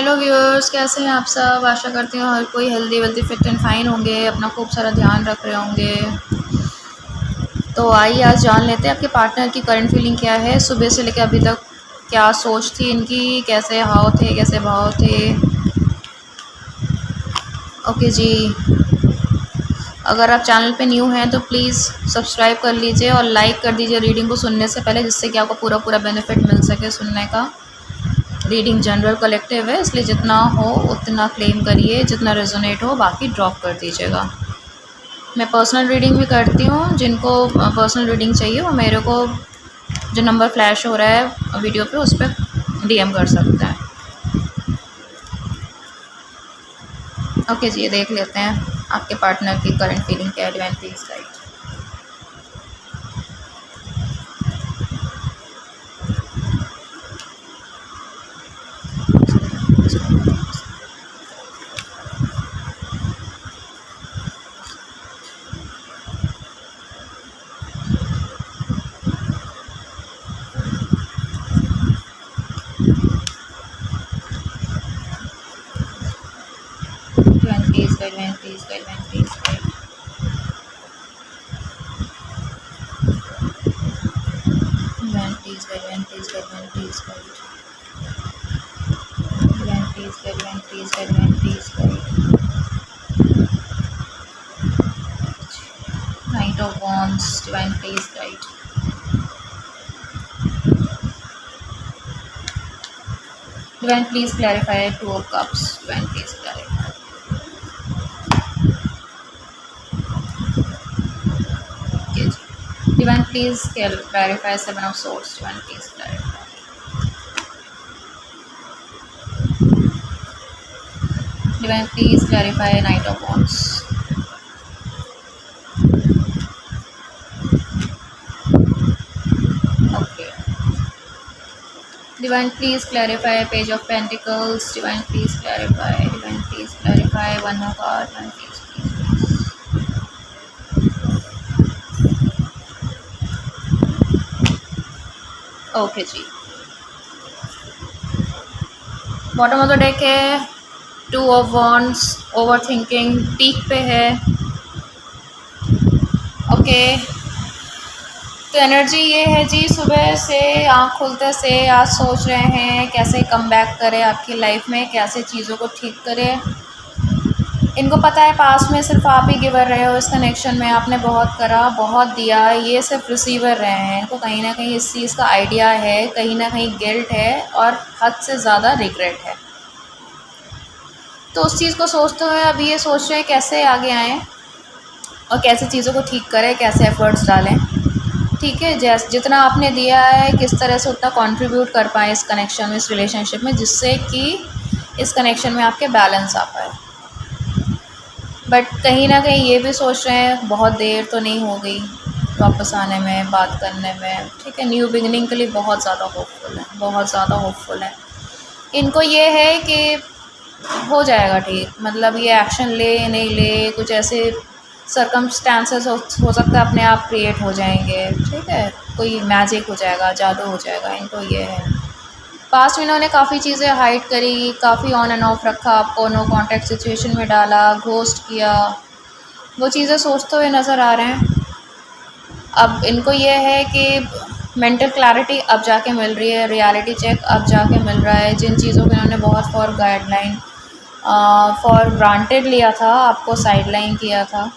Hello viewers, कैसे हैं आप सब। आशा करती हूँ हर कोई healthy wealthy fit and fine होंगे, अपना खूब सारा ध्यान रख रहे होंगे। तो आइए आज जान लेते हैं आपके पार्टनर की करंट फीलिंग क्या है, सुबह से लेकर अभी तक क्या सोच थी इनकी, कैसे हाव थे, कैसे भाव थे। ओके जी, अगर आप चैनल पे न्यू हैं तो प्लीज़ सब्सक्राइब कर लीजिए और लाइक कर दीजिए रीडिंग को सुनने से पहले, जिससे कि आपको पूरा पूरा बेनिफिट मिल सके सुनने का। रीडिंग जनरल कलेक्टिव है, इसलिए जितना हो उतना क्लेम करिए, जितना रेजोनेट हो बाकी ड्रॉप कर दीजिएगा। मैं पर्सनल रीडिंग भी करती हूँ, जिनको पर्सनल रीडिंग चाहिए वो मेरे को जो नंबर फ्लैश हो रहा है वीडियो पे उस पर डीएम कर सकते हैं। ओके जी, देख लेते हैं आपके पार्टनर की करंट फीलिंग क्या है। Divine please guide. 20 guide, 20 guide, 20 guide. Please guide, please guide, please guide, please guide, please guide, please guide. Knight of Wands, divine please guide. Divine please clarify. Two of Cups, divine please clarify. Okay, divine please clarify. Seven of Swords, divine please clarify. Divine please clarify. Knight of Wands. Divine please clarify. Page of Pentacles, divine please clarify. Divine please clarify. One more card, divine please, please. Okay ji, bottom of the deck है 2 of Wands, overthinking peak पे है। Okay, तो energy ये है जी, सुबह से आँख खुलते से आज सोच रहे हैं कैसे कम बैक करें आपकी लाइफ में, कैसे चीज़ों को ठीक करें। इनको पता है पास में सिर्फ आप ही गिवर रहे हो, इस कनेक्शन में आपने बहुत करा, बहुत दिया, ये सिर्फ रिसीवर रहे हैं। इनको कहीं ना कहीं इस चीज़ का आइडिया है, कहीं ना कहीं गिल्ट है और हद से ज़्यादा रिग्रेट है। तो उस चीज़ को सोचते हुए अब ये सोच रहे हैं कैसे आगे आएँ और कैसे चीज़ों को ठीक करें, कैसे एफर्ट्स डालें। ठीक है, जैसे जितना आपने दिया है किस तरह से उतना कंट्रीब्यूट कर पाए इस कनेक्शन में, इस रिलेशनशिप में, जिससे कि इस कनेक्शन में आपके बैलेंस आ पाए। बट कहीं ना कहीं ये भी सोच रहे हैं बहुत देर तो नहीं हो गई वापस आने में, बात करने में। ठीक है, न्यू बिगनिंग के लिए बहुत ज़्यादा होपफुल है, बहुत ज़्यादा होपफुल है। इनको ये है कि हो जाएगा ठीक, मतलब ये एक्शन ले नहीं ले, कुछ ऐसे सर्कमस्टांसेस हो सकता है अपने आप क्रिएट हो जाएंगे। ठीक है, कोई मैजिक हो जाएगा, जादू हो जाएगा। इनको ये है पास्ट में इन्होंने काफ़ी चीज़ें हाइड करी, काफ़ी ऑन एंड ऑफ रखा, आपको नो कॉन्टैक्ट सिचुएशन में डाला, घोस्ट किया, वो चीज़ें सोचते हुए नज़र आ रहे हैं। अब इनको ये है कि मेंटल क्लैरिटी अब जाके मिल रही है, रियलिटी चेक अब जाके मिल रहा है। जिन चीज़ों को इन्होंने बहुत फॉर ग्रांटेड लिया था, आपको साइडलाइन किया था।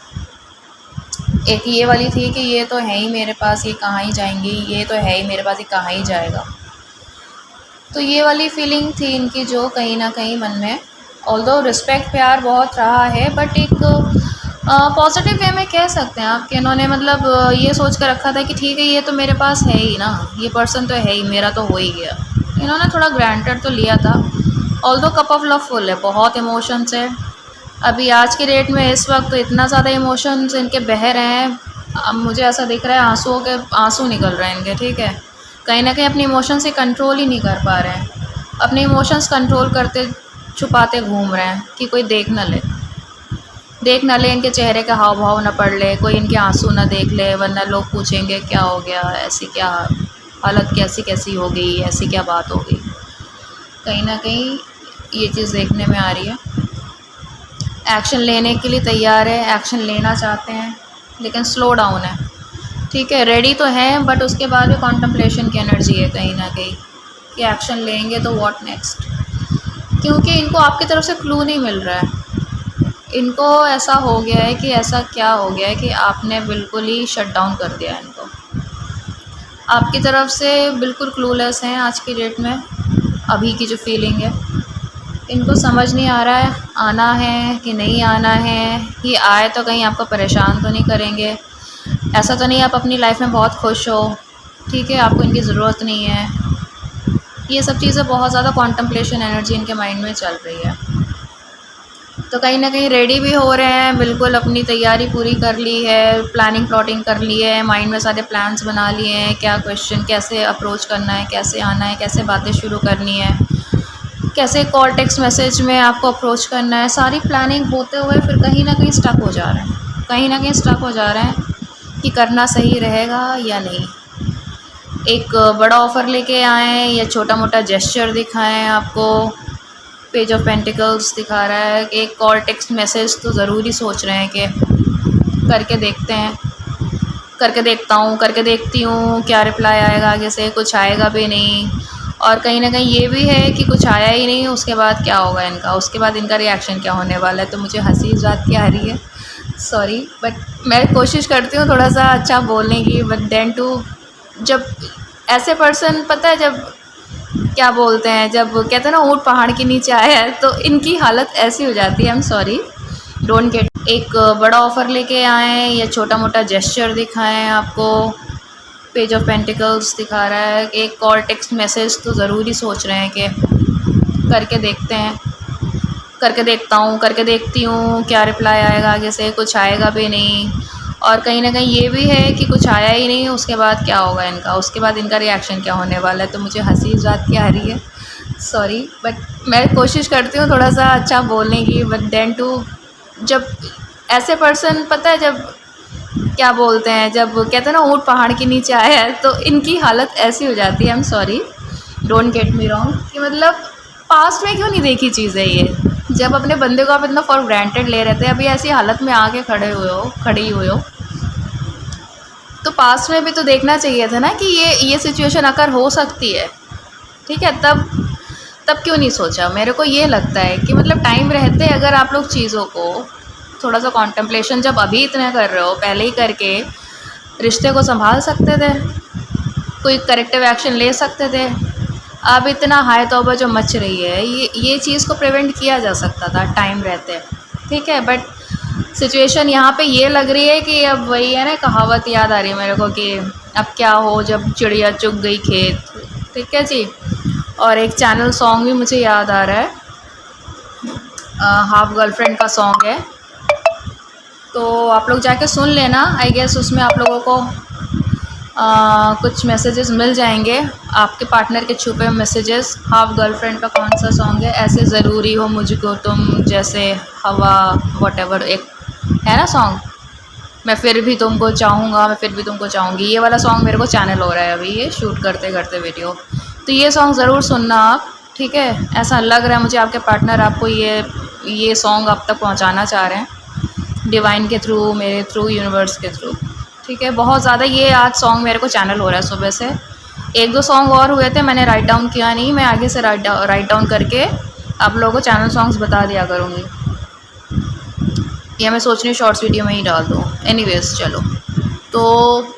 एक ये वाली थी कि ये तो है ही मेरे पास, ये कहाँ ही जाएंगी, ये तो है ही मेरे पास, ये कहाँ ही जाएगा। तो ये वाली फीलिंग थी इनकी जो कहीं ना कहीं मन में, ऑल्दो रिस्पेक्ट प्यार बहुत रहा है, बट एक पॉजिटिव वे में कह सकते हैं आप कि इन्होंने मतलब ये सोच कर रखा था कि ठीक है ये तो मेरे पास है ही ना, ये पर्सन तो है ही, मेरा तो हो ही गया। इन्होंने थोड़ा ग्रांटेड तो लिया था, although cup of love full है, बहुत इमोशंस है अभी आज के डेट में। इस वक्त तो इतना ज़्यादा इमोशंस इनके बह रहे हैं, अब मुझे ऐसा दिख रहा है आंसुओं के आंसू निकल रहे हैं इनके। ठीक है, कहीं ना कहीं अपने इमोशन से कंट्रोल ही नहीं कर पा रहे हैं, अपने इमोशंस कंट्रोल करते छुपाते घूम रहे हैं कि कोई देख ना ले, देख ना ले, इनके चेहरे का हाव भाव ना पढ़ ले, कोई इनके आंसू ना देख ले, वरना लोग पूछेंगे क्या हो गया, ऐसी क्या हालत, कैसी कैसी हो गई, ऐसी क्या बात हो गई। कहीं ना कहीं ये चीज़ देखने में आ रही है। एक्शन लेने के लिए तैयार है, एक्शन लेना चाहते हैं, लेकिन स्लो डाउन है। ठीक है, रेडी तो हैं बट उसके बाद भी कॉन्टम्पलेशन की एनर्जी है कहीं ना कहीं कि एक्शन लेंगे तो व्हाट नेक्स्ट, क्योंकि इनको आपकी तरफ से क्लू नहीं मिल रहा है। इनको ऐसा हो गया है कि ऐसा क्या हो गया है कि आपने बिल्कुल ही शट डाउन कर दिया है इनको। आपकी तरफ से बिल्कुल क्लूलेस हैं आज की डेट में। अभी की जो फीलिंग है इनको समझ नहीं आ रहा है आना है कि नहीं आना है। ये आए तो कहीं आपको परेशान तो नहीं करेंगे, ऐसा तो नहीं आप अपनी लाइफ में बहुत खुश हो, ठीक है, आपको इनकी ज़रूरत नहीं है। ये सब चीज़ें बहुत ज़्यादा कॉन्टम्पलेशन एनर्जी इनके माइंड में चल रही है। तो कहीं ना कहीं रेडी भी हो रहे हैं, बिल्कुल अपनी तैयारी पूरी कर ली है, प्लानिंग प्लॉटिंग कर ली है, माइंड में सारे प्लान्स बना लिए हैं, क्या क्वेश्चन कैसे अप्रोच करना है, कैसे आना है, कैसे बातें शुरू करनी है, कैसे कॉल टेक्स्ट मैसेज में आपको अप्रोच करना है। सारी प्लानिंग होते हुए फिर कहीं ना कहीं स्टक हो जा रहे हैं, कहीं ना कहीं स्टक हो जा रहे हैं कि करना सही रहेगा या नहीं। एक बड़ा ऑफ़र लेके आएँ या छोटा मोटा जेस्चर दिखाएं आपको। पेज ऑफ पेंटिकल्स दिखा रहा है, एक कॉल टेक्स्ट मैसेज तो ज़रूरी सोच रहे हैं कि करके देखते हैं, करके देखता हूँ, करके देखती हूँ क्या रिप्लाई आएगा आगे से। कुछ आएगा भी नहीं, और कहीं ना कहीं ये भी है कि कुछ आया ही नहीं, उसके बाद क्या होगा इनका, उसके बाद इनका रिएक्शन क्या होने वाला है। तो मुझे हंसी इस बात की आ रही है, सॉरी, बट मैं कोशिश करती हूँ थोड़ा सा अच्छा बोलने की, बट देन टू जब ऐसे पर्सन, पता है जब क्या बोलते हैं, जब कहते हैं ना ऊँट पहाड़ के नीचे आया है, तो इनकी हालत ऐसी हो जाती है। I am sorry, don't get. एक बड़ा ऑफ़र लेके आएँ या छोटा मोटा जेस्चर दिखाएं आपको। पेज ऑफ पेंटिकल्स दिखा रहा है, एक कॉल टेक्स्ट मैसेज तो ज़रूरी सोच रहे हैं कि करके देखते हैं, करके देखता हूँ, करके देखती हूँ क्या रिप्लाई आएगा आगे से। कुछ आएगा भी नहीं, और कहीं ना कहीं ये भी है कि कुछ आया ही नहीं, उसके बाद क्या होगा इनका, उसके बाद इनका रिएक्शन क्या होने वाला है। तो मुझे हंसी इस बात की आ रही है, सॉरी, बट मैं कोशिश करती हूँ थोड़ा सा अच्छा बोलने की, बट देन टू जब ऐसे पर्सन, पता है जब क्या बोलते हैं, जब कहते हैं ना ऊँट पहाड़ के नीचे आया है, तो इनकी हालत ऐसी हो जाती है। I am sorry, don't get me wrong, कि मतलब पास्ट में क्यों नहीं देखी चीज़ें ये, जब अपने बंदे को आप इतना फॉर ग्रांटेड ले रहे थे, अभी ऐसी हालत में आके खड़ी हुए हो, तो पास्ट में भी तो देखना चाहिए था ना कि ये सिचुएशन अगर हो सकती है, ठीक है, तब क्यों नहीं सोचा। मेरे को ये लगता है कि मतलब टाइम रहते अगर आप लोग चीज़ों को थोड़ा सा कॉन्टम्पलेशन, जब अभी इतना कर रहे हो, पहले ही करके रिश्ते को संभाल सकते थे, कोई करेक्टिव एक्शन ले सकते थे। अब इतना हाय तौबा जो मच रही है, ये चीज़ को प्रिवेंट किया जा सकता था टाइम रहते, ठीक है। बट सिचुएशन यहाँ पे ये लग रही है कि अब वही है ना, कहावत याद आ रही है मेरे को कि अब क्या हो जब चिड़िया चुग गई खेत, ठीक है जी। और एक चैनल सॉन्ग भी मुझे याद आ रहा है, हाफ गर्लफ्रेंड का सॉन्ग है, तो आप लोग जाके सुन लेना। आई गेस उसमें आप लोगों को कुछ मैसेजेस मिल जाएंगे, आपके पार्टनर के छुपे मैसेजेस। हाफ गर्लफ्रेंड का कौन सा सॉन्ग है, ऐसे ज़रूरी हो मुझको तुम जैसे हवा, वॉटेवर एक है ना सॉन्ग, मैं फिर भी तुमको चाहूँगा, मैं फिर भी तुमको चाहूँगी। ये वाला सॉन्ग मेरे को चैनल हो रहा है अभी ये शूट करते करते वीडियो, तो ये सॉन्ग ज़रूर सुनना आप, ठीक है। ऐसा लग रहा है मुझे आपके पार्टनर आपको ये सॉन्ग आप तक पहुँचाना चाह रहे हैं, डिवाइन के थ्रू, मेरे थ्रू, यूनिवर्स के थ्रू, ठीक है। बहुत ज़्यादा ये आज सॉन्ग मेरे को चैनल हो रहा है सुबह से। एक दो सॉन्ग और हुए थे, मैंने राइट डाउन किया नहीं, मैं आगे से राइट डाउन करके आप लोगों को चैनल सॉन्ग्स बता दिया करूँगी, या मैं सोच रही हूँ शॉर्ट्स वीडियो में ही डाल दूँ। एनीवेज चलो, तो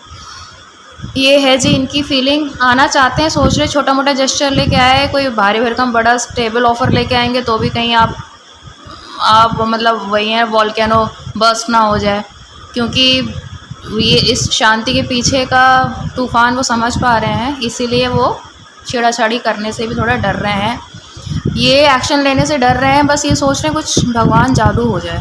ये है जी इनकी फीलिंग। आना चाहते हैं, सोच रहे छोटा मोटा जेस्चर लेके आए, कोई भारी भरकम बड़ा स्टेबल ऑफ़र लेके आएंगे तो भी कहीं आप मतलब वही है वॉल्केनो बस्ट ना हो जाए, क्योंकि ये इस शांति के पीछे का तूफ़ान वो समझ पा रहे हैं, इसीलिए वो छेड़ाछाड़ी करने से भी थोड़ा डर रहे हैं, ये एक्शन लेने से डर रहे हैं। बस ये सोच रहे हैं कुछ भगवान जादू हो जाए,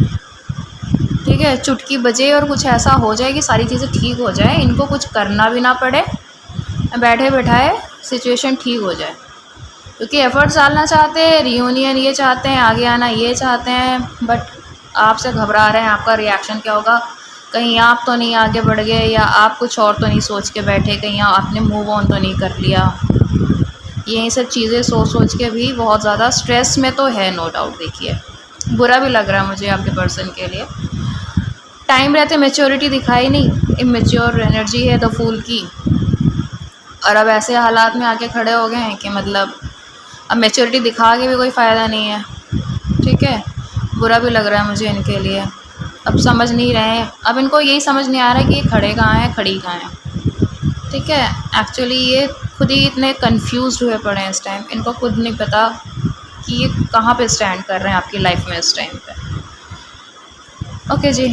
ठीक है, चुटकी बजे और कुछ ऐसा हो जाए कि सारी चीज़ें ठीक हो जाए, इनको कुछ करना भी ना पड़े, बैठे बैठाए सिचुएशन ठीक हो जाए। क्योंकि एफ़र्ट्स डालना चाहते हैं, रियूनियन ये चाहते हैं, आगे आना ये चाहते हैं, बट आपसे घबरा रहे हैं आपका रिएक्शन क्या होगा। कहीं आप तो नहीं आगे बढ़ गए, या आप कुछ और तो नहीं सोच के बैठे, कहीं आपने मूव ऑन तो नहीं कर लिया, यही सब चीज़ें सोच सोच के भी बहुत ज़्यादा स्ट्रेस में तो है, नो डाउट। देखिए, बुरा भी लग रहा है मुझे आपके पर्सन के लिए। टाइम रहते मैच्योरिटी दिखाई नहीं, इमेच्योर एनर्जी है द फूल की, और अब ऐसे हालात में आके खड़े हो गए हैं कि मतलब अब मैच्योरिटी दिखा के भी कोई फ़ायदा नहीं है। ठीक है, बुरा भी लग रहा है मुझे इनके लिए। अब समझ नहीं रहे हैं, अब इनको यही समझ नहीं आ रहा है कि ये खड़े कहाँ हैं, खड़ी कहाँ हैं। ठीक है, एक्चुअली ये खुद ही इतने कंफ्यूज्ड हुए पड़े हैं इस टाइम, इनको खुद नहीं पता कि ये कहाँ पे स्टैंड कर रहे हैं आपकी लाइफ में इस टाइम पे। ओके जी,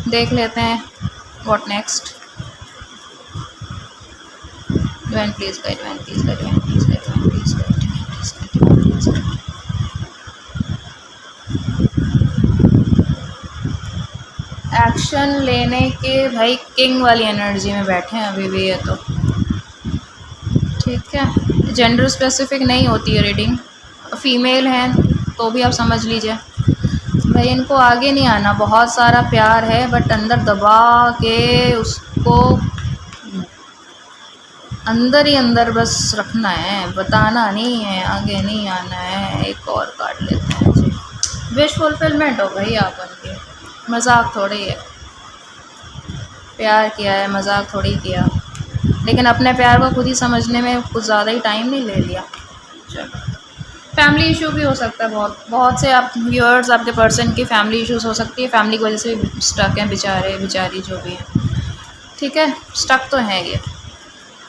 देख लेते हैं what next. Divine please guide, divine please guide, divine please guide, divine please guide, divine please guide, divine please guide. Action लेने के भाई किंग वाली एनर्जी में बैठे हैं अभी भी ये तो। ठीक है, जेंडर स्पेसिफिक नहीं होती है रीडिंग, फीमेल हैं तो भी आप समझ लीजिए भाई इनको आगे नहीं आना। बहुत सारा प्यार है बट अंदर दबा के उसको अंदर ही अंदर बस रखना है, बताना नहीं है, आगे नहीं आना है। एक और काट लेते हैं जी। विश फुलफिलमेंट हो गई आप उनकी, मजाक थोड़ी है। प्यार किया है, मजाक थोड़ी किया, लेकिन अपने प्यार को खुद ही समझने में कुछ ज़्यादा ही टाइम नहीं ले लिया। चलो, फैमिली इशू भी हो सकता है, बहुत से आप व्यूअर्स आपके पर्सन की फैमिली इश्यूज हो सकती है, फैमिली की वजह से भी स्टक हैं बेचारे बेचारी जो भी हैं। ठीक है, स्टक तो हैं ये।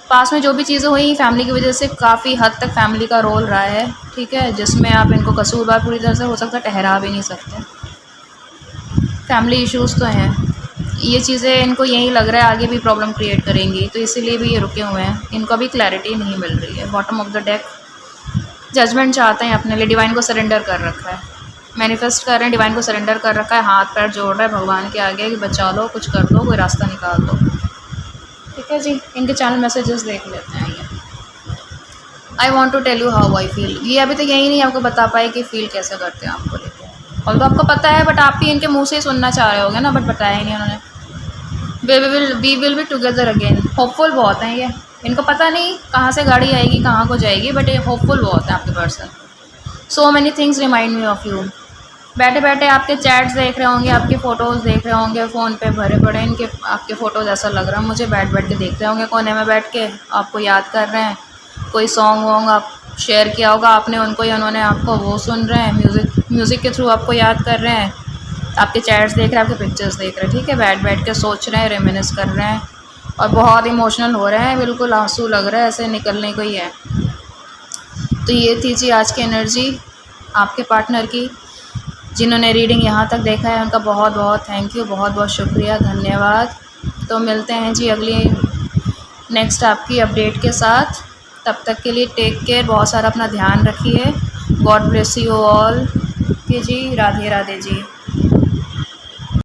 पास में जो भी चीज़ें हुई फैमिली की वजह से काफ़ी हद तक फैमिली का रोल रहा है। ठीक है, जिसमें आप इनको कसूरवार पूरी तरह से हो सकता है ठहरा भी नहीं सकते। फैमिली इश्यूज़ तो हैं, ये चीज़ें इनको यही लग रहा है आगे भी प्रॉब्लम क्रिएट करेंगी, तो इसीलिए भी ये रुके हुए हैं। इनको अभी क्लैरिटी नहीं मिल रही है। Bottom of the deck judgement चाहते हैं अपने लिए, डिवाइन को सरेंडर कर रखा है, मैनिफेस्ट कर रहे हैं, डिवाइन को सरेंडर कर रखा है, हाथ पैर जोड़ रहा है भगवान के आगे कि बचा लो, कुछ कर दो, कोई रास्ता निकाल दो। ठीक है जी, इनके चैनल मैसेजेस देख लेते हैं। ये I want to tell you how I feel, ये अभी तक यही नहीं आपको बता पाए कि फील कैसे करते हैं आपको लेकर, और तो आपको पता है बट आप भी इनके मुंह से ही सुनना चाह रहे होगे ना, बट बताया ही नहीं उन्होंने। We will be together again. Hopeful बहुत हैं ये, इनको पता नहीं कहाँ से गाड़ी आएगी कहाँ को जाएगी, बट ये होपफुल बहुत है आपके person. So many things remind me of you. बैठे बैठे आपके चैट्स देख रहे होंगे, आपकी फ़ोटोज़ देख रहे होंगे, फ़ोन पे भरे पड़े इनके आपके फ़ोटोज़, ऐसा लग रहा है मुझे। बैठ बैठ के देख रहे होंगे कोने में बैठ के, आपको याद कर रहे हैं। कोई सॉन्ग वॉन्ग आप शेयर किया होगा आपने उनको या उन्होंने आपको, वो सुन रहे हैं, म्यूज़िक के थ्रू आपको याद कर रहे हैं। आपके चैट्स देख रहे हैं, आपके पिक्चर्स देख रहे हैं। ठीक है, बैठ बैठ के सोच रहे हैं, रेमिनिस कर रहे हैं और बहुत इमोशनल हो रहे हैं, बिल्कुल आंसू लग रहा है, ऐसे निकलने को ही है। तो ये थी जी आज की एनर्जी आपके पार्टनर की। जिन्होंने रीडिंग यहाँ तक देखा है उनका बहुत बहुत थैंक यू, बहुत बहुत शुक्रिया, धन्यवाद। तो मिलते हैं जी अगली नेक्स्ट आपकी अपडेट के साथ। तब तक के लिए टेक केयर, बहुत सारा अपना ध्यान रखिए। God bless you all. कि जी, राधे राधे जी।